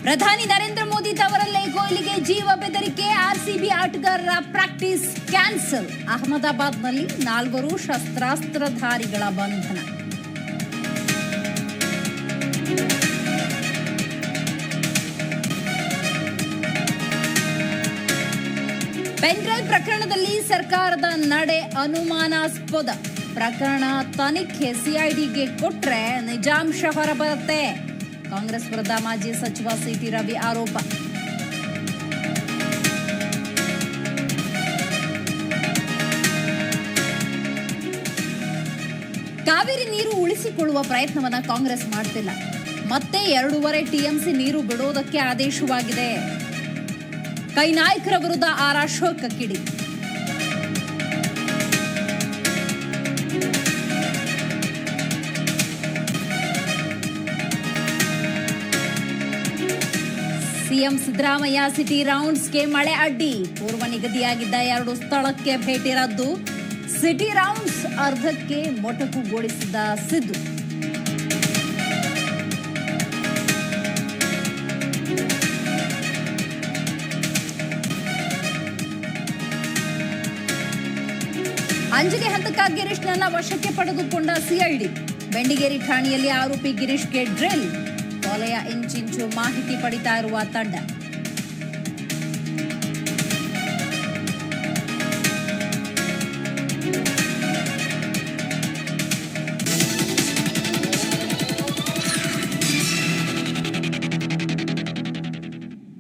ಪ್ರಧಾನಿ ನರೇಂದ್ರ ಮೋದಿ ತವರಲ್ಲೇ ಕೊಹ್ಲಿಗೆ ಜೀವ ಬೆದರಿಕೆ. ಆರ್ಸಿಬಿ ಆಟಗಾರರ ಪ್ರಾಕ್ಟೀಸ್ ಕ್ಯಾನ್ಸಲ್. ಅಹಮದಾಬಾದ್ನಲ್ಲಿ 4 ಶಸ್ತ್ರಾಸ್ತ್ರಧಾರಿಗಳ ಬಂಧನ. ಪೆನ್ಡ್ರೈವ್ ಪ್ರಕರಣದಲ್ಲಿ ಸರ್ಕಾರದ ನಡೆ ಅನುಮಾನಾಸ್ಪದ. ಪ್ರಕರಣ ತನಿಖೆ ಸಿಐಡಿಗೆ ಕೊಟ್ರೆ ನಿಜಾಂಶ ಹೊರಬರುತ್ತೆ. ಕಾಂಗ್ರೆಸ್ ವಿರುದ್ಧ ಮಾಜಿ ಸಚಿವ ಸಿಟಿ ರವಿ ಆರೋಪ. ಕಾವೇರಿ ನೀರು ಉಳಿಸಿಕೊಳ್ಳುವ ಪ್ರಯತ್ನವನ್ನ ಕಾಂಗ್ರೆಸ್ ಮಾಡ್ತಿಲ್ಲ. ಮತ್ತೆ 2.5 ಟಿಎಂಸಿ ನೀರು ಬಿಡೋದಕ್ಕೆ ಆದೇಶವಾಗಿದೆ. ಕೈ ನಾಯಕರ ವಿರುದ್ಧ ಆರ್ ಅಶೋಕ್ ಕಿಡಿ. ಸಿಎಂ ಸಿದ್ದರಾಮಯ್ಯ ಸಿಟಿ ರೌಂಡ್ಸ್ಗೆ ಮಳೆ ಅಡ್ಡಿ. ಪೂರ್ವ ನಿಗದಿಯಾಗಿದ್ದ 2 ಸ್ಥಳಕ್ಕೆ ಭೇಟಿ ರದ್ದು. ಸಿಟಿ ರೌಂಡ್ಸ್ ಅರ್ಧಕ್ಕೆ ಮೊಟಕುಗೊಳಿಸಿದ ಸಿದ್ದು. ಅಂಜಿಗೆ ಹಂತಕ್ಕಾಗಿ ಗಿರೀಶ್ನನ್ನ ವಶಕ್ಕೆ ಪಡೆದುಕೊಂಡ ಸಿಐಡಿ. ಬೆಂಡಿಗೇರಿ ಠಾಣೆಯಲ್ಲಿ ಆರೋಪಿ ಗಿರೀಶ್ಗೆ ಡ್ರಿಲ್. ಕೊಲೆಯ ಇಂಚಿಂಚು ಮಾಹಿತಿ ಪಡಿತಾ ಇರುವ ತಂಡ.